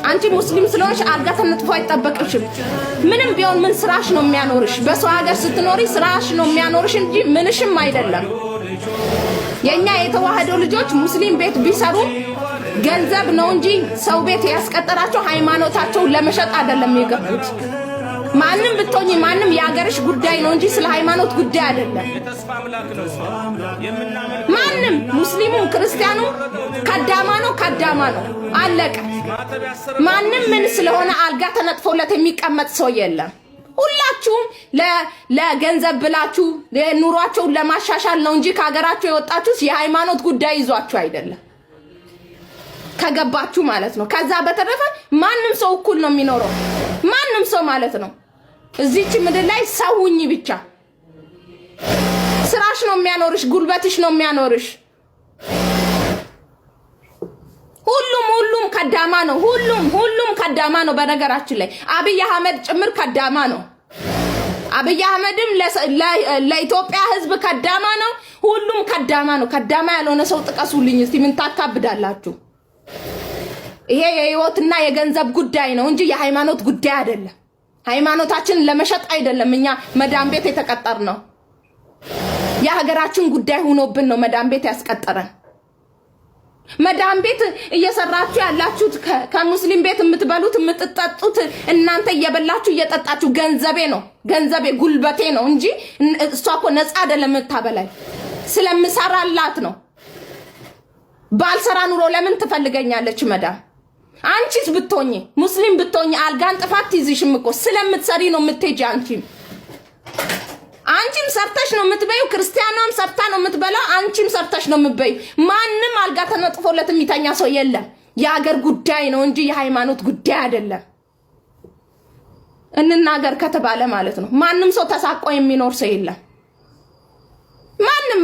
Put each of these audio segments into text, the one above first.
አንቺ ሙስሊም ስለሆንሽ አልጋ ተነጥፎ አይጠበቅሽም። ምንም ቢሆን ምን ስራሽ ነው የሚያኖርሽ? በሰው ሀገር ስትኖሪ ስራሽ ነው የሚያኖርሽ እንጂ ምንሽም አይደለም። የኛ የተዋህዶ ልጆች ሙስሊም ቤት ቢሰሩ ገንዘብ ነው እንጂ ሰው ቤት ያስቀጠራቸው ሃይማኖታቸውን ለመሸጥ አይደለም የገቡት። ማንንም ብትሆኚ ማንንም የሀገርሽ ጉዳይ ነው እንጂ ስለ ሃይማኖት ጉዳይ አይደለም። ማንንም ሙስሊሙም ክርስቲያኑ ከዳማ ነው አለቀ። ማንንም ምን ስለሆነ አልጋ ተነጥፎለት የሚቀመጥ ሰው የለም። ሁላችሁም ለገንዘብ ብላችሁ ኑሯቸውን ለማሻሻል ነው እንጂ ከሀገራችሁ የወጣችሁት የሃይማኖት ጉዳይ ይዟችሁ አይደለም። ከገባችሁ ማለት ነው። ከዛ በተረፈ ማንንም ሰው እኩል ነው የሚኖረው። ማንንም ሰው ማለት ነው እዚች ምድር ላይ ሰውኝ ብቻ ስራሽ ነው የሚያኖርሽ፣ ጉልበትሽ ነው የሚያኖርሽ። ሁሉም ከዳማ ነው። ሁሉም ከዳማ ነው። በነገራችን ላይ አብይ አህመድ ጭምር ከዳማ ነው። አብይ አህመድም ለኢትዮጵያ ህዝብ ከዳማ ነው። ሁሉም ከዳማ ነው። ከዳማ ያልሆነ ሰው ጥቀሱልኝ እስቲ። ምን ታካብዳላችሁ? ይሄ የህይወትና የገንዘብ ጉዳይ ነው እንጂ የሃይማኖት ጉዳይ አይደለም። ሃይማኖታችንን ለመሸጥ አይደለም እኛ መዳም ቤት የተቀጠርነው። የሀገራችን ጉዳይ ሆኖብን ነው መዳም ቤት ያስቀጠረን። መዳም ቤት እየሰራችሁ ያላችሁት ከሙስሊም ቤት የምትበሉት የምትጠጡት እናንተ እየበላችሁ እየጠጣችሁ ገንዘቤ ጉልበቴ ነው እንጂ እሷ እኮ ነፃ አይደለም የምታበላኝ። ስለምሰራላት ነው። ባልሰራ ኑሮ ለምን ትፈልገኛለች መዳም? አንቺስ ብትሆኚ ሙስሊም ብትሆኚ አልጋን ጥፋት ይዝሽም እኮ ስለምትሰሪ ነው የምትሄጂ። አንቺም ሰርተሽ ነው የምትበዩ። ክርስቲያኗም ሰርታ ነው የምትበላው። አንቺም ሰርተሽ ነው የምትበዩ። ማንንም አልጋ ተነጥፎለት የሚተኛ ሰው የለም። የሀገር ጉዳይ ነው እንጂ የሃይማኖት ጉዳይ አይደለም። እንናገር ከተባለ ማለት ነው ማንም ሰው ተሳቆ የሚኖር ሰው የለም።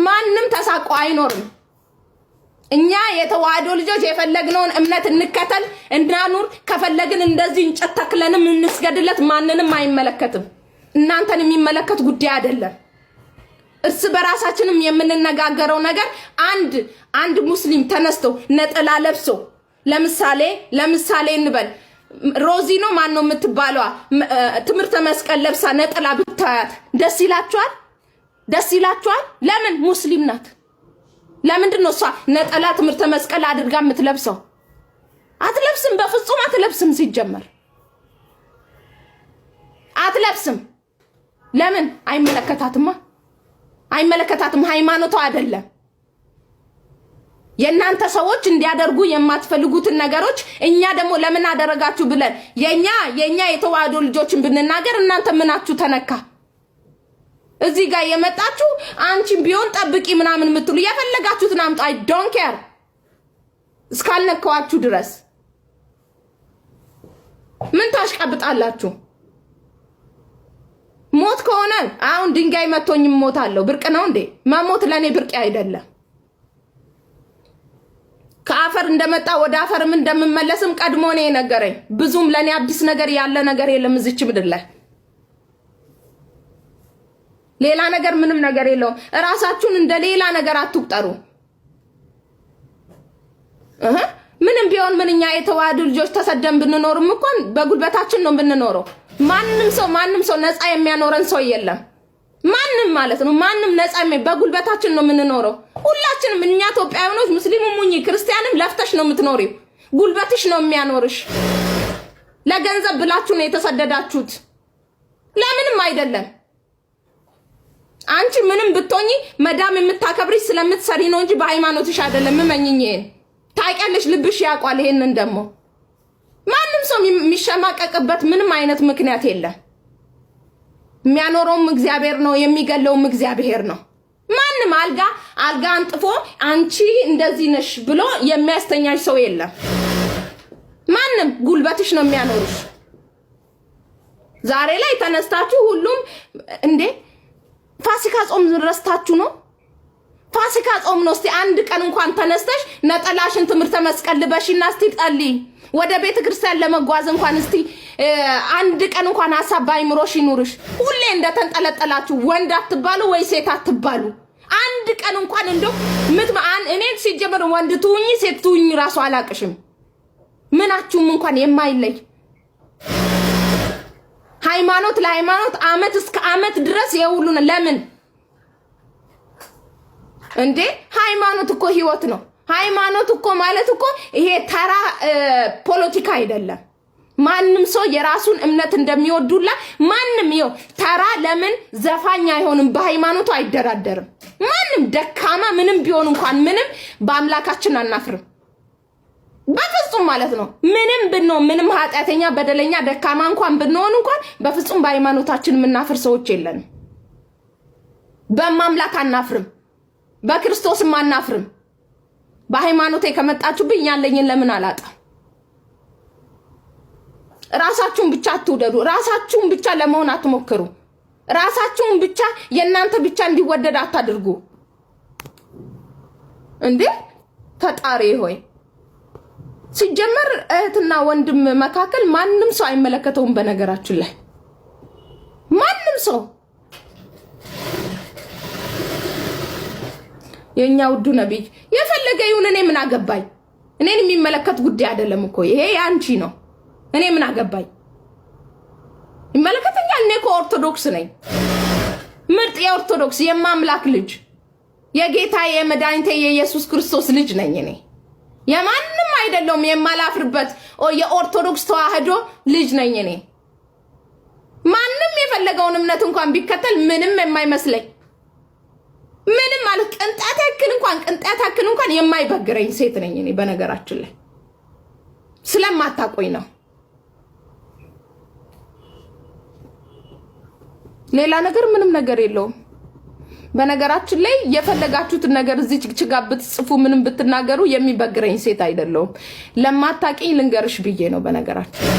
ማንም ተሳቆ አይኖርም። እኛ የተዋህዶ ልጆች የፈለግነውን እምነት እንከተል እናኑር። ከፈለግን እንደዚህ እንጨት ተክለንም እንስገድለት። ማንንም አይመለከትም። እናንተን የሚመለከት ጉዳይ አይደለም። እርስ በራሳችንም የምንነጋገረው ነገር አንድ ሙስሊም ተነስቶ ነጠላ ለብሶ ለምሳሌ እንበል ሮዚኖ ማን ነው የምትባለዋ ትምህርተ መስቀል ለብሳ ነጠላ ብታያት ደስ ይላችኋል? ለምን? ሙስሊም ናት። ለምንድን ነው እሷ ነጠላ ትምህርተ መስቀል አድርጋ የምትለብሰው? አትለብስም። በፍጹም አትለብስም። ሲጀመር አትለብስም። ለምን? አይመለከታትም። ሃይማኖቷ አይደለም። የእናንተ ሰዎች እንዲያደርጉ የማትፈልጉትን ነገሮች እኛ ደግሞ ለምን አደረጋችሁ ብለን የኛ የተዋህዶ ልጆችን ብንናገር እናንተ ምናችሁ ተነካ? እዚህ ጋር የመጣችሁ አንቺም ቢሆን ጠብቂ ምናምን የምትሉ የፈለጋችሁትን አምጡ። አይ ዶንት ኬር እስካልነካዋችሁ ድረስ ምን ታሽቀብጣላችሁ? ሞት ከሆነ አሁን ድንጋይ መቶኝ ሞታለሁ። ብርቅ ነው እንዴ? መሞት ለኔ ብርቅ አይደለም። ከአፈር እንደመጣ ወደ አፈርም እንደምመለስም ቀድሞ ነው የነገረኝ። ብዙም ለኔ አዲስ ነገር ያለ ነገር የለም እዚች ምድር ላይ። ሌላ ነገር ምንም ነገር የለውም። ራሳችሁን እንደ ሌላ ነገር አትቁጠሩ። ምንም ቢሆን ምንኛ የተዋህዶ ልጆች ተሰደን ብንኖርም እንኳን በጉልበታችን ነው ብንኖረው። ማንንም ሰው ነፃ የሚያኖረን ሰው የለም። ማንንም ማለት ነው ማንንም ነፃ በጉልበታችን ነው የምንኖረው። ሁላችንም እኛ ኢትዮጵያውያኖች ሙስሊሙም ሁኚ ክርስቲያንም ለፍተሽ ነው የምትኖሪው። ጉልበትሽ ነው የሚያኖርሽ። ለገንዘብ ብላችሁ ነው የተሰደዳችሁት። ለምንም አይደለም። አንቺ ምንም ብትሆኚ መዳም የምታከብሪሽ ስለምትሰሪ ነው እንጂ በሃይማኖትሽ አይደለም። እመኚኝ። ታውቂያለሽ፣ ልብሽ ያውቃል። ይሄንን ደግሞ ማንም ሰው የሚሸማቀቅበት ምንም አይነት ምክንያት የለም። የሚያኖረውም እግዚአብሔር ነው፣ የሚገለውም እግዚአብሔር ነው። ማንም አልጋ አንጥፎ አንቺ እንደዚህ ነሽ ብሎ የሚያስተኛሽ ሰው የለም። ማንም ጉልበትሽ ነው የሚያኖርሽ። ዛሬ ላይ ተነስታችሁ ሁሉም እንዴ ፋሲካ ጾም ረስታችሁ ነው? ፋሲካ ጾም ነው። እስቲ አንድ ቀን እንኳን ተነስተሽ ነጠላሽን ትምህርተ መስቀል ልበሽና እስቲ ጸልይ። ወደ ቤተ ክርስቲያን ለመጓዝ እንኳን እስቲ አንድ ቀን እንኳን ሐሳብ ባይምሮሽ ይኑርሽ። ሁሌ እንደተንጠለጠላችሁ ወንድ አትባሉ ወይ ሴት አትባሉ። አንድ ቀን እንኳን እንደው እኔ ሲጀመር ወንድ ትሁኚ ሴት ትሁኚ ራሱ አላቅሽም። ምናችሁም እንኳን የማይለይ ሃይማኖት ለሃይማኖት አመት እስከ አመት ድረስ የውሉን ለምን እንዴ? ሃይማኖት እኮ ህይወት ነው። ሃይማኖት እኮ ማለት እኮ ይሄ ተራ ፖለቲካ አይደለም። ማንም ሰው የራሱን እምነት እንደሚወዱላ ማንም ይው ተራ ለምን ዘፋኝ አይሆንም? በሃይማኖቱ አይደራደርም። ማንም ደካማ ምንም ቢሆን እንኳን ምንም በአምላካችን አናፍርም በፍጹም ማለት ነው። ምንም ኃጢአተኛ በደለኛ ደካማ እንኳን ብንሆን እንኳን በፍጹም በሃይማኖታችን ምናፍር ሰዎች የለንም። በማምላክ አናፍርም፣ በክርስቶስም አናፍርም። በሃይማኖቴ ከመጣችሁብኝ ያለኝን ለምን አላጣ? ራሳችሁን ብቻ አትውደዱ። ራሳችሁን ብቻ ለመሆን አትሞክሩ። ራሳችሁን ብቻ የናንተ ብቻ እንዲወደድ አታድርጉ። እንዴ ፈጣሪ ሆይ ሲጀመር እህትና ወንድም መካከል ማንም ሰው አይመለከተውም። በነገራችን ላይ ማንም ሰው የኛ ውዱ ነብይ የፈለገ ይሁን እኔ ምን አገባኝ? እኔን የሚመለከት ጉዳይ አይደለም እኮ ይሄ ያንቺ ነው። እኔ ምን አገባኝ? ይመለከተኛል። እኔ እኮ ኦርቶዶክስ ነኝ። ምርጥ የኦርቶዶክስ የማምላክ ልጅ የጌታዬ የመድኃኒቴ የኢየሱስ ክርስቶስ ልጅ ነኝ እኔ። የማንም አይደለም የማላፍርበት የኦርቶዶክስ ተዋህዶ ልጅ ነኝ እኔ። ማንም የፈለገውን እምነት እንኳን ቢከተል ምንም የማይመስለኝ ምንም ማለት ቅንጣት ያክል እንኳን የማይበግረኝ ሴት ነኝ እኔ። በነገራችን ላይ ስለማታቆይ ነው። ሌላ ነገር ምንም ነገር የለውም። በነገራችን ላይ የፈለጋችሁትን ነገር እዚህ ችግችጋ ብትጽፉ ምንም ብትናገሩ የሚበግረኝ ሴት አይደለሁም። ለማታቂኝ ልንገርሽ ብዬ ነው። በነገራችን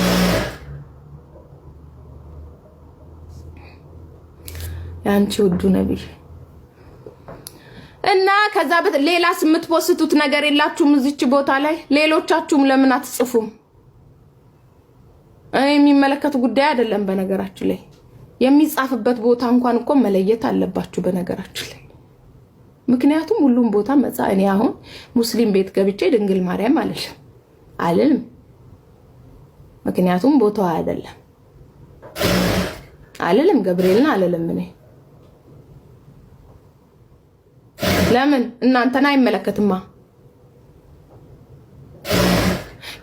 ያንቺ ውዱ ነብይ እና ከዛ ሌላ ስምት ፖስቱት ነገር የላችሁም እዚች ቦታ ላይ? ሌሎቻችሁም ለምን አትጽፉም? የሚመለከቱ ጉዳይ አይደለም። በነገራችን ላይ የሚጻፍበት ቦታ እንኳን እኮ መለየት አለባችሁ። በነገራችን ላይ ምክንያቱም ሁሉም ቦታ መጻ እኔ አሁን ሙስሊም ቤት ገብቼ ድንግል ማርያም አልልም። ምክንያቱም ቦታው አይደለም አልልም። ገብርኤልን አልልም እኔ። ለምን እናንተን አይመለከትማ።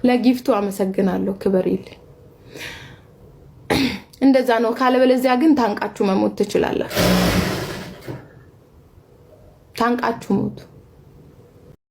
ለጊፍቱ አመሰግናለሁ። ክብርልኝ። እንደዛ ነው። ካለበለዚያ ግን ታንቃችሁ መሞት ትችላላችሁ። ታንቃችሁ ሞቱ።